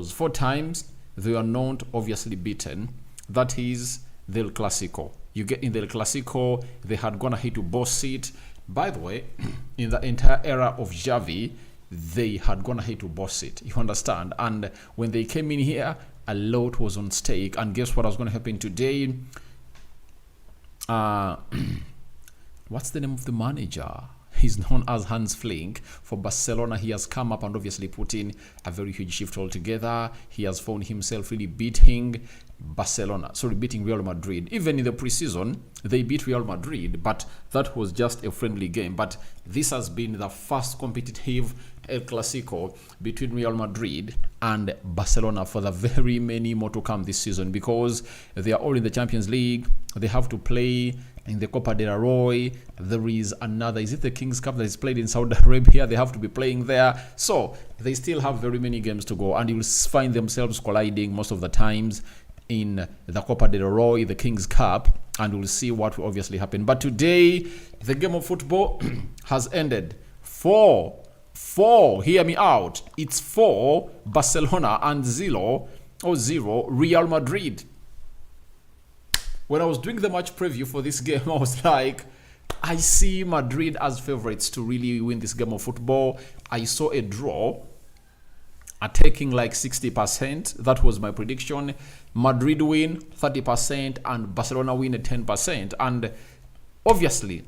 Classicos. 4 times they were not obviously beaten. That is the El Clasico. You get in the El Clasico, they had gone ahead to boss it. By the way, in the entire era of Xavi, they had gone ahead to boss it. You understand? And when they came in here, a lot was on stake. And guess what was going to happen today? What's the name of the manager? He's known as Hans Flick for Barcelona. He has come up and obviously put in a very huge shift altogether. He has found himself really beating Real Madrid. Even in the preseason, they beat Real Madrid, but that was just a friendly game. But this has been the first competitive El Clasico between Real Madrid and Barcelona for the very many more to come this season, because they are all in the Champions League. They have to play in the Copa del Rey. There is another, is it the King's Cup that is played in Saudi Arabia? They have to be playing there. So they still have very many games to go, and you will find themselves colliding most of the times in the Copa del Rey, the King's Cup, and we'll see what will obviously happen. But today, the game of football has ended. 4, hear me out. It's 4 Barcelona and 0 Real Madrid. When I was doing the match preview for this game, I was like, I see Madrid as favorites to really win this game of football. I saw a draw taking like 60%. That was my prediction. Madrid win 30% and Barcelona win at 10%. And obviously,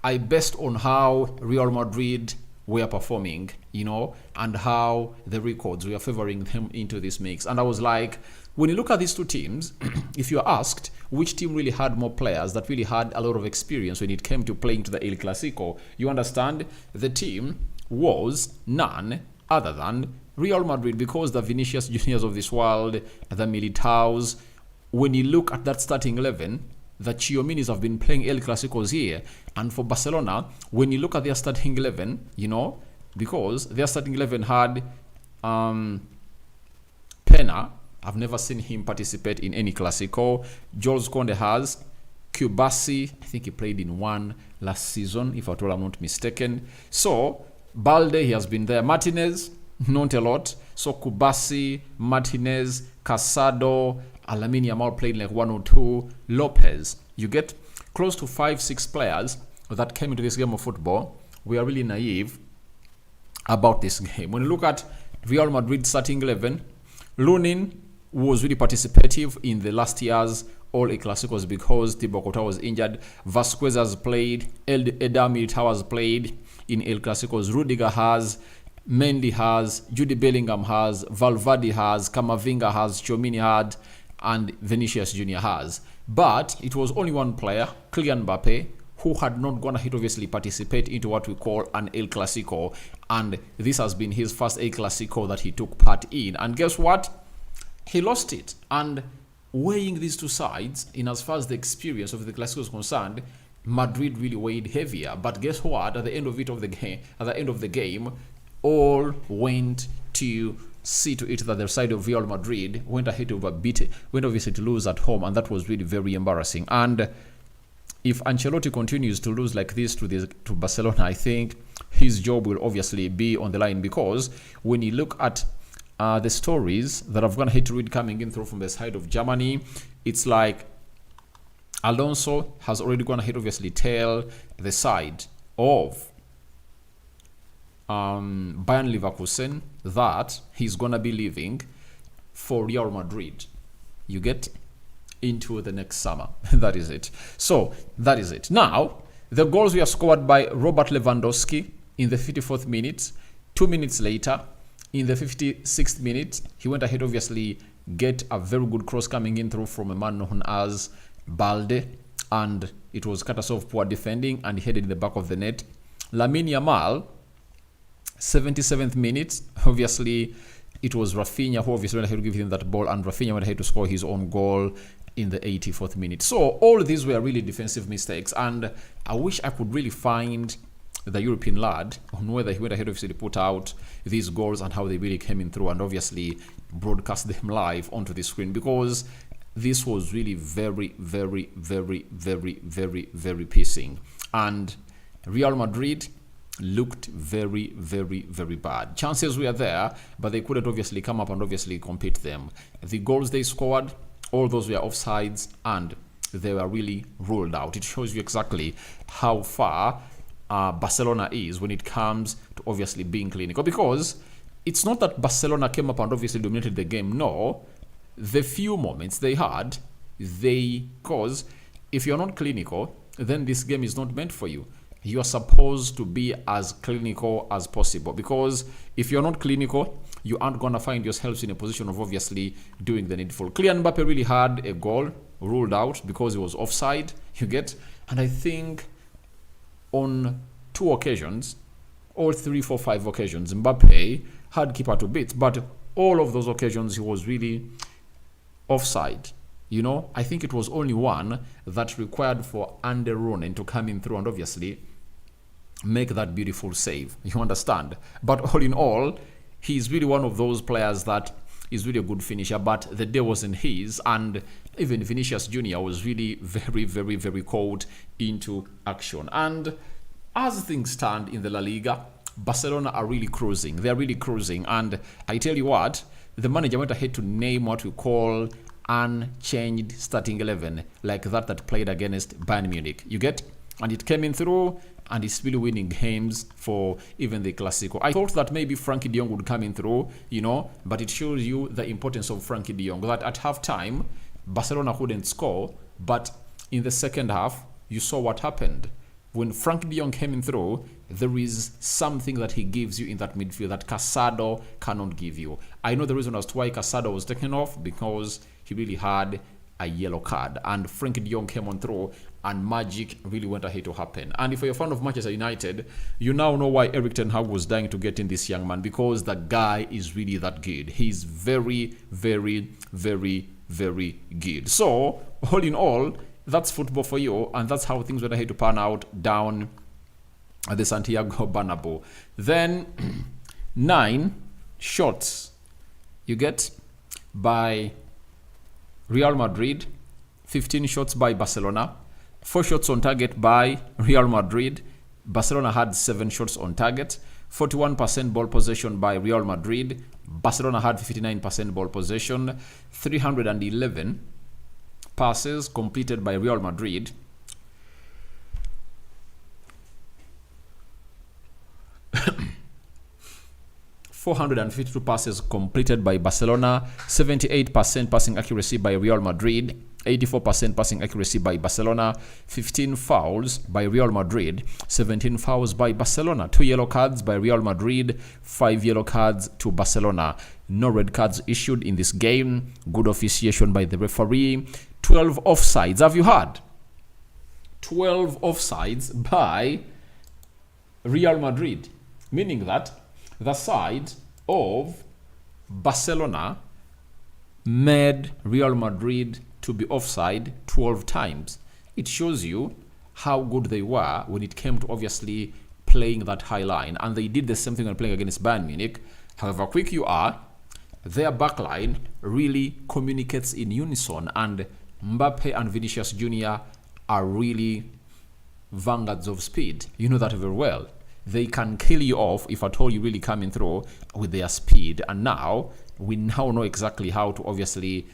I based on how Real Madrid were performing, and how the records were favoring them into this mix. And I was like, when you look at these two teams, if you're asked which team really had more players that really had a lot of experience when it came to playing to the El Clasico, you understand the team was none other than Real Madrid, because the Vinicius Juniors of this world, the Militaos, when you look at that starting 11, the Chiominis have been playing El Clasicos here. And for Barcelona, when you look at their starting 11, because their starting 11 had Pena. I've never seen him participate in any Clasico. Jules Conde has Kubasi. I think he played in one last season, if at all I'm not mistaken. So, Balde, he has been there. Martinez, not a lot. So, Kubasi, Martinez, Casado, Lamine Yamal played like 1 or 2. Lopez. You get close to 5-6 players that came into this game of football. We are really naive about this game. When you look at Real Madrid starting 11, Lunin was really participative in the last year's all El Clasicos because Thibaut Courtois was injured. Vasquez has played. Eder Militao has played in El Clasicos. Rudiger has. Mendy has. Jude Bellingham has. Valverde has. Camavinga has. Tchouaméni had. And Vinicius Junior has. But it was only one player, Kylian Mbappe, who had not gone ahead obviously participate into what we call an El Clasico. And this has been his first El Clasico that he took part in. And guess what? He lost it. And weighing these two sides, in as far as the experience of the Clasico is concerned, Madrid really weighed heavier. But guess what? At the end of the game, all went to see to it that the side of Real Madrid went ahead to went obviously to lose at home, and that was really very embarrassing. And if Ancelotti continues to lose like this to Barcelona, I think his job will obviously be on the line, because when you look at the stories that I've gone ahead to read coming in through from the side of Germany, it's like Alonso has already gone ahead obviously tell the side of Bayern Leverkusen that he's gonna be leaving for Real Madrid. You get into the next summer. That is it. So that is it. Now the goals were scored by Robert Lewandowski in the 54th minute. 2 minutes later, in the 56th minute, he went ahead obviously get a very good cross coming in through from a man known as Balde, and it was cut off poor defending and he headed in the back of the net. Lamine Yamal, 77th minute, obviously it was Rafinha who obviously went ahead to give him that ball, and Rafinha went ahead to score his own goal in the 84th minute. So all these were really defensive mistakes, and I wish I could really find the European lad on whether he went ahead obviously to put out these goals and how they really came in through and obviously broadcast them live onto the screen, because this was really very, very, very, very, very, very pissing. And Real Madrid, looked very, very, very bad. Chances were there, but they couldn't obviously come up and obviously compete them. The goals they scored, all those were offsides, and they were really ruled out. It shows you exactly how far Barcelona is when it comes to obviously being clinical, because it's not that Barcelona came up and obviously dominated the game. No, the few moments they had, because if you're not clinical, then this game is not meant for you. You are supposed to be as clinical as possible, because if you're not clinical, you aren't going to find yourselves in a position of obviously doing the needful. Kylian Mbappe really had a goal ruled out because it was offside, you get. And I think on 2 occasions, or 3, 4, 5 occasions, Mbappe had keeper to beat, but all of those occasions he was really offside. You know, I think it was only one that required for Ander Ronen to come in through and obviously make that beautiful save. You understand? But all in all, he's really one of those players that is really a good finisher, but the day wasn't his, and even Vinicius Jr. was really very, very, very called into action. And as things stand in the La Liga, Barcelona are really cruising. They're really cruising, and I tell you what, the manager went ahead to name what we call unchanged starting 11, like that played against Bayern Munich. You get? And it came in through, and it's really winning games for even the Clasico. I thought that maybe Frankie de Jong would come in through, you know, but it shows you the importance of Frankie de Jong, that at halftime, Barcelona couldn't score, but in the second half, you saw what happened. When Frankie de Jong came in through, there is something that he gives you in that midfield that Casado cannot give you. I know the reason as to why Casado was taken off, because he really had a yellow card, and Frankie de Jong came on through, and magic really went ahead to happen. And if you're a fan of Manchester United, you now know why Erik ten Hag was dying to get in this young man, because the guy is really that good. He's very, very, very, very good. So, all in all, that's football for you, and that's how things went ahead to pan out down at the Santiago Bernabeu. Then, 9 shots you get by Real Madrid, 15 shots by Barcelona, 4 shots on target by Real Madrid. Barcelona had 7 shots on target, 41% ball possession by Real Madrid. Barcelona had 59% ball possession, 311 passes completed by Real Madrid. (452 passes completed by Barcelona, 78% passing accuracy by Real Madrid, 84% passing accuracy by Barcelona, 15 fouls by Real Madrid, 17 fouls by Barcelona, 2 yellow cards by Real Madrid, 5 yellow cards to Barcelona. No red cards issued in this game. Good officiation by the referee. 12 offsides. Have you heard? 12 offsides by Real Madrid, meaning that the side of Barcelona made Real Madrid to be offside 12 times. It shows you how good they were when it came to obviously playing that high line, and they did the same thing when playing against Bayern Munich. However quick you are, their backline really communicates in unison, and Mbappe and Vinicius Jr. are really vanguards of speed. You know that very well. They can kill you off if at all you really coming through with their speed. And now, we now know exactly how to obviously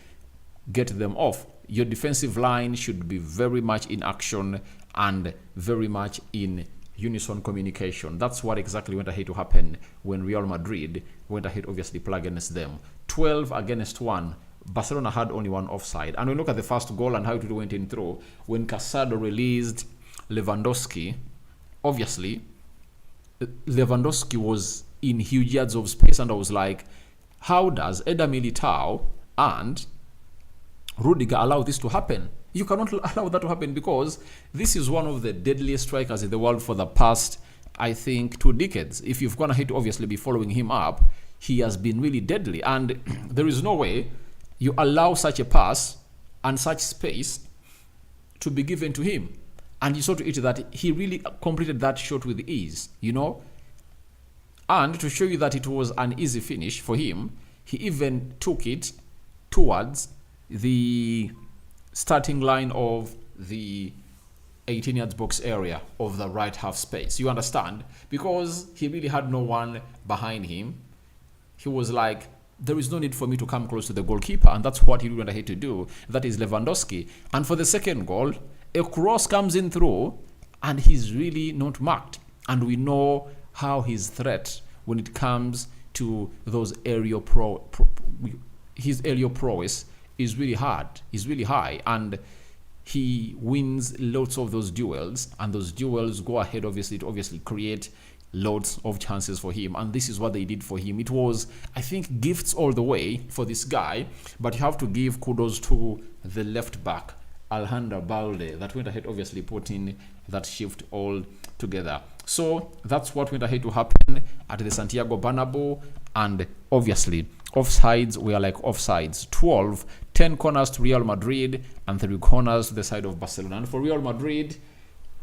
get them off. Your defensive line should be very much in action and very much in unison communication. That's what exactly went ahead to happen when Real Madrid went ahead obviously play against them. 12 against 1. Barcelona had only 1 offside. And we look at the first goal and how it went in through. When Casado released Lewandowski, obviously, Lewandowski was in huge yards of space, and I was like, how does Eder Militao and Rudiger allow this to happen? You cannot allow that to happen, because this is one of the deadliest strikers in the world for the past, I think, 2 decades. If you've gone ahead to obviously be following him up, he has been really deadly, and there is no way you allow such a pass and such space to be given to him. And you saw to it that he really completed that shot with ease, you know. And to show you that it was an easy finish for him, he even took it towards the starting line of the 18 yards box area of the right half space. You understand? Because he really had no one behind him. He was like, there is no need for me to come close to the goalkeeper, and that's what he went ahead to do. That is Lewandowski. And for the second goal, a cross comes in through, and he's really not marked. And we know how his threat when it comes to those his aerial prowess is really hard, is really high, and he wins lots of those duels, and those duels go ahead obviously to create loads of chances for him, and this is what they did for him. It was, I think, gifts all the way for this guy, but you have to give kudos to the left back Alejandro Balde that went ahead obviously putting that shift all together. So that's what went ahead to happen at the Santiago Bernabeu, and obviously offsides were like offsides. 10 corners to Real Madrid and 3 corners to the side of Barcelona. And for Real Madrid,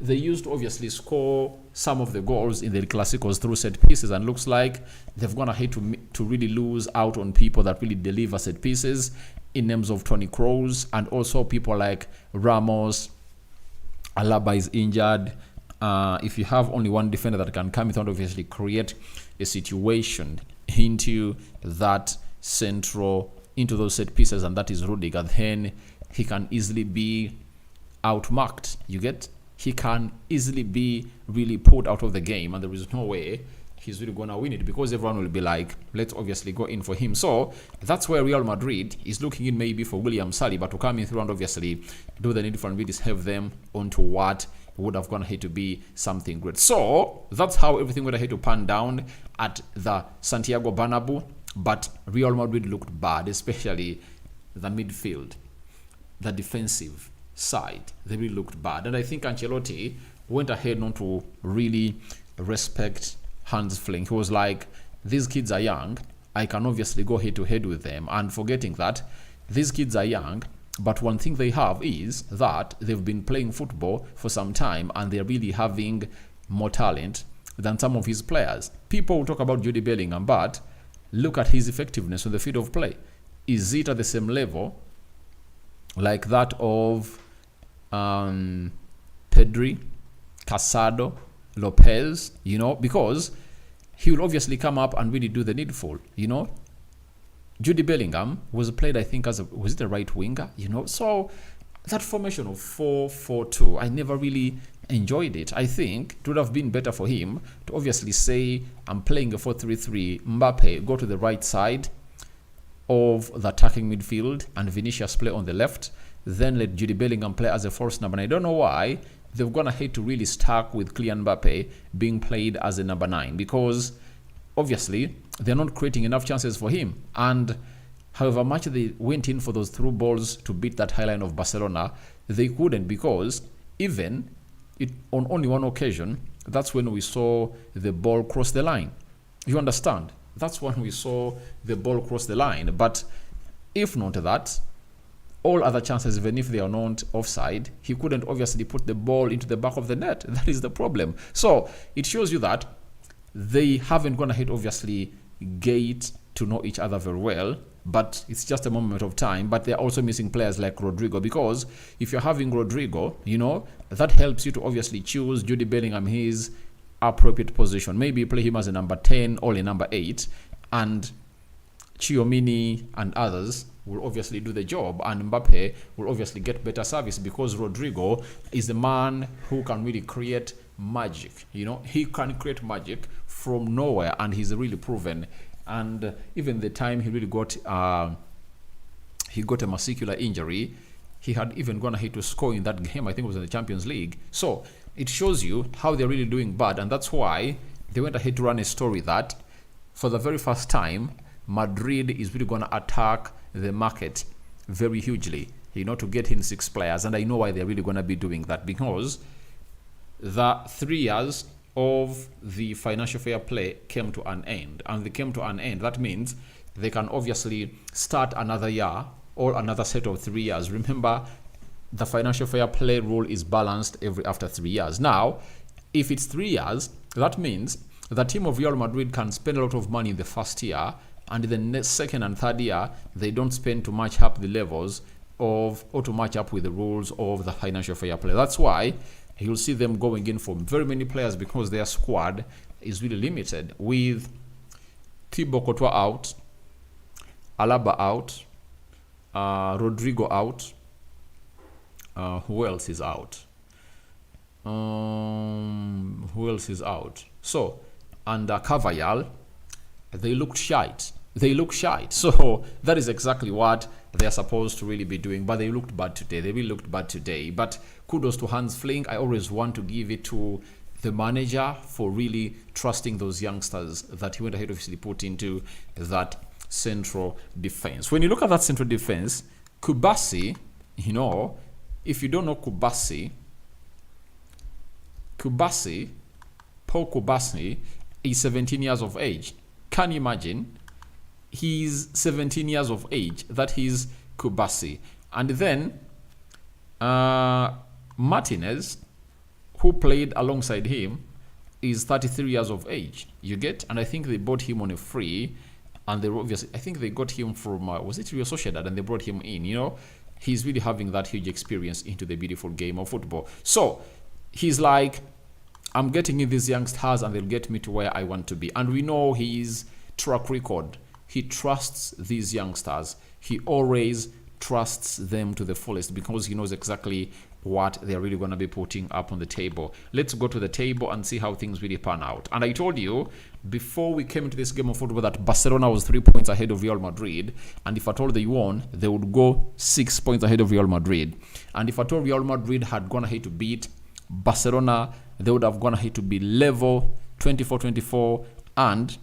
they used to obviously score some of the goals in the Clásicos through set pieces, and looks like they've gone ahead to really lose out on people that really deliver set pieces in names of Toni Kroos, and also people like Ramos. Alaba is injured. If you have only one defender that can come in and obviously create a situation into that central, into those set pieces, and that is Rudiger, then he can easily be outmarked. You get? He can easily be really put out of the game, and there is no way he's really going to win it, because everyone will be like, let's obviously go in for him. So that's where Real Madrid is looking in maybe for William Saliba to come in through and obviously do the needful and really have them onto what would have gone ahead to be something great. So that's how everything went ahead to pan down at the Santiago Bernabeu. But Real Madrid looked bad, especially the midfield, the defensive side. They really looked bad. And I think Ancelotti went ahead not to really respect Hans Flick. He was like, these kids are young. I can obviously go head to head with them. And forgetting that these kids are young, but one thing they have is that they've been playing football for some time, and they're really having more talent than some of his players. People will talk about Jude Bellingham, but look at his effectiveness on the field of play. Is it at the same level like that of Pedri, Casado, Lopez? Because he will obviously come up and really do the needful. Jude Bellingham was played, I think, was it a right winger? So that formation of 4-4-2, I never really enjoyed it. I think it would have been better for him to obviously say, I'm playing a 4-3-3. Mbappe, go to the right side of the attacking midfield, and Vinicius play on the left. Then let Jude Bellingham play as a false number. And I don't know why they've gone ahead to really stuck with Kylian Mbappe being played as a number 9, because obviously they're not creating enough chances for him. And however much they went in for those through balls to beat that high line of Barcelona, they couldn't, because even on only one occasion, that's when we saw the ball cross the line. You understand? That's when we saw the ball cross the line. But if not that, all other chances, even if they are not offside, he couldn't obviously put the ball into the back of the net. That is the problem. So it shows you that they haven't gone ahead obviously get to know each other very well, but it's just a moment of time. But they're also missing players like Rodrigo, because if you're having Rodrigo, that helps you to obviously choose Jude Bellingham his appropriate position. Maybe play him as a number 10 or a number 8, and Tchouaméni and others will obviously do the job, and Mbappe will obviously get better service, because Rodrigo is the man who can really create magic. He can create magic from nowhere, and he's really proven. And even the time he really got a muscular injury, he had even gone ahead to score in that game. I think it was in the Champions League. So it shows you how they're really doing bad, and that's why they went ahead to run a story that for the very first time, Madrid is really going to attack the market very hugely, to get in 6 players. And I know why they're really going to be doing that, because the 3 years of the financial fair play came to an end, and they came to an end. That means they can obviously start another year or another set of 3 years. Remember, the financial fair play rule is balanced after 3 years. Now, if it's 3 years, that means the team of Real Madrid can spend a lot of money in the first year, and in the second and third year, they don't spend to match up the levels or to match up with the rules of the financial fair play. That's why you'll see them going in for very many players because their squad is really limited, with Thibaut Courtois out, Alaba out, Rodrigo out. Who else is out? Who else is out? So, under Carvajal, they looked shite. So that is exactly what they are supposed to really be doing. But they looked bad today. They really looked bad today. But kudos to Hans Flick. I always want to give it to the manager for really trusting those youngsters that he went ahead obviously put into that central defense. When you look at that central defense, Kubasi, if you don't know Kubasi, Paul Kubasi is 17 years of age. Can you imagine? He's 17 years of age. That is Kubasi. And then Martinez, who played alongside him, is 33 years of age. You get? And I think they bought him on a free. And they obviously, I think they got him from, was it Real Sociedad? And they brought him in, He's really having that huge experience into the beautiful game of football. So, he's like, I'm getting in these young stars and they'll get me to where I want to be. And we know his track record. He trusts these youngsters. He always trusts them to the fullest because he knows exactly what they're really going to be putting up on the table. Let's go to the table and see how things really pan out. And I told you before we came into this game of football that Barcelona was 3 points ahead of Real Madrid. And if at all they won, they would go 6 points ahead of Real Madrid. And if at all Real Madrid had gone ahead to beat Barcelona, they would have gone ahead to be level 24-24 and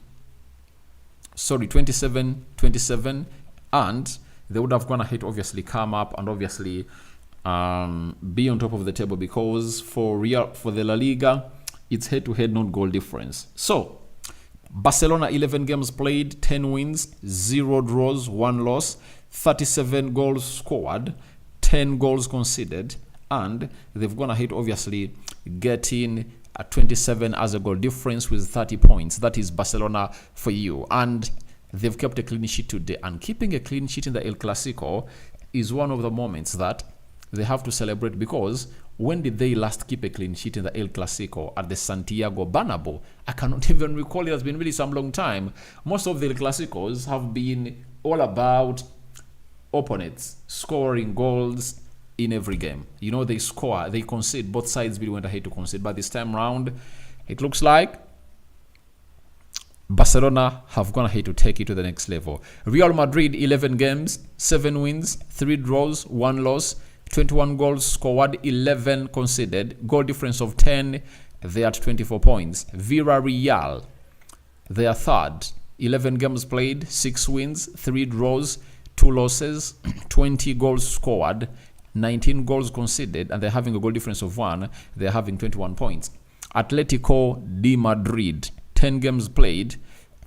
27-27, and they would have gone ahead to obviously come up and obviously be on top of the table, because for the La Liga, it's head-to-head, not goal difference. So, Barcelona 11 games played, 10 wins, 0 draws, 1 loss, 37 goals scored, 10 goals conceded, and they've gone ahead obviously getting 27 as a goal difference with 30 points. That is Barcelona for you. And they've kept a clean sheet today. And keeping a clean sheet in the El Clasico is one of the moments that they have to celebrate, because when did they last keep a clean sheet in the El Clasico? At the Santiago Bernabeu? I cannot even recall. It has been really some long time. Most of the El Clasicos have been all about opponents scoring goals in every game. They score, they concede. Both sides really went ahead to concede. But this time round, it looks like Barcelona have gone ahead to take it to the next level. Real Madrid, 11 games, 7 wins, 3 draws, 1 loss, 21 goals scored, 11 conceded, goal difference of 10. They are at 24 points. Villarreal, they are third, 11 games played, 6 wins, 3 draws, 2 losses, 20 goals scored, 19 goals conceded, and they're having a goal difference of 1. They're having 21 points. Atletico de Madrid, 10 games played,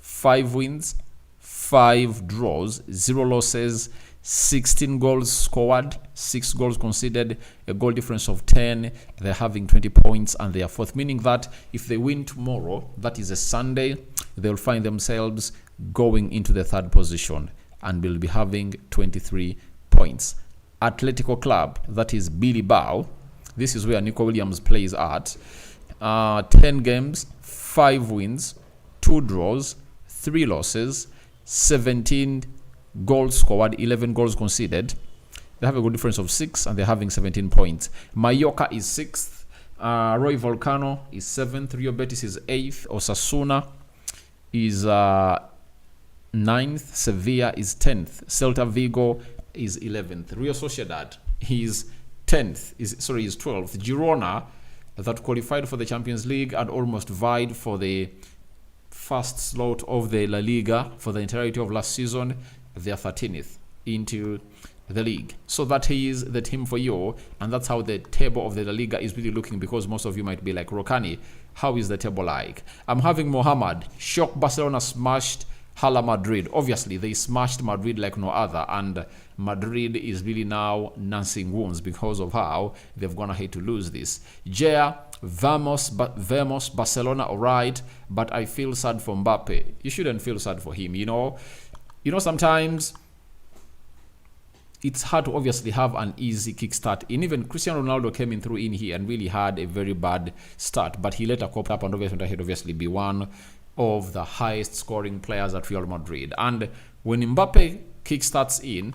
5 wins, 5 draws, 0 losses, 16 goals scored, 6 goals conceded, a goal difference of 10. They're having 20 points, and they are fourth, meaning that if they win tomorrow, that is a Sunday, they'll find themselves going into the third position and will be having 23 points. Atletico Club, that is Bilbao. This is where Nico Williams plays at. 10 games, 5 wins, 2 draws, 3 losses, 17 goals scored, 11 goals conceded. They have a good difference of 6, and they're having 17 points. Mallorca is 6th. Roy Volcano is 7th. Rio Betis is 8th. Osasuna is 9th. Sevilla is 10th. Celta Vigo is 11th. Real Sociedad is 10th. Is 12th. Girona, that qualified for the Champions League and almost vied for the first slot of the La Liga for the entirety of last season, they are 13th into the league. So that is the team for you, and that's how the table of the La Liga is really looking, because most of you might be like, Rokani, how is the table like? I'm having Mohamed. Shock Barcelona smashed Hala Madrid. Obviously, they smashed Madrid like no other, and Madrid is really now nursing wounds because of how they've gone ahead to lose this. Jaya, Vamos, Barcelona, all right, but I feel sad for Mbappe. You shouldn't feel sad for him, sometimes it's hard to obviously have an easy kickstart. And even Cristiano Ronaldo came in through in here and really had a very bad start, but he later coped up and obviously be one of the highest scoring players at Real Madrid. And when Mbappe kickstarts in,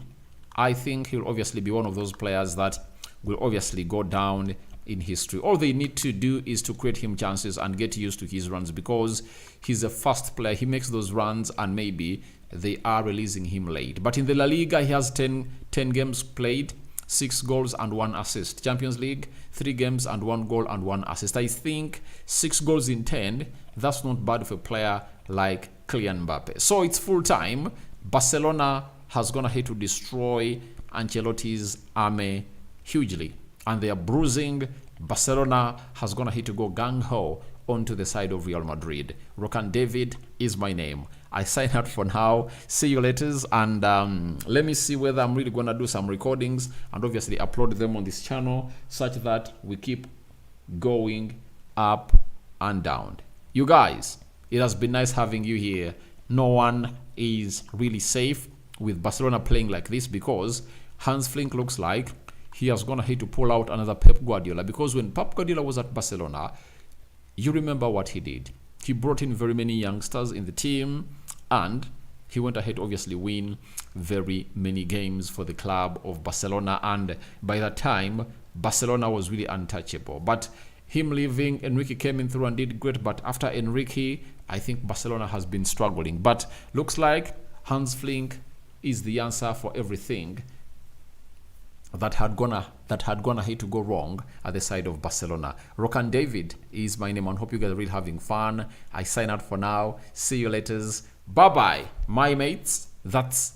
I think he'll obviously be one of those players that will obviously go down in history. All they need to do is to create him chances and get used to his runs, because he's a fast player. He makes those runs and maybe they are releasing him late. But in the La Liga, he has 10 games played, 6 goals and 1 assist. Champions League, 3 games and 1 goal and 1 assist. I think 6 goals in 10, that's not bad for a player like Kylian Mbappe. So it's full time. Barcelona has gone ahead to destroy Ancelotti's army hugely, and they are bruising. Barcelona has gone ahead to go gung-ho onto the side of Real Madrid. Rokani David is my name. I sign out for now. See you later, and let me see whether I'm really going to do some recordings and obviously upload them on this channel, such that we keep going up and down. You guys, it has been nice having you here. No one is really safe with Barcelona playing like this, because Hans Flick looks like he has gone ahead to pull out another Pep Guardiola, because when Pep Guardiola was at Barcelona, you remember what he did. He brought in very many youngsters in the team, and he went ahead to obviously win very many games for the club of Barcelona, and by that time, Barcelona was really untouchable. But him leaving, Enrique came in through and did great, but after Enrique, I think Barcelona has been struggling. But looks like Hans Flick is the answer for everything that had gone ahead to go wrong at the side of Barcelona. Rokani David is my name, and hope you guys are really having fun. I sign out for now. See you later. Bye bye, my mates. That's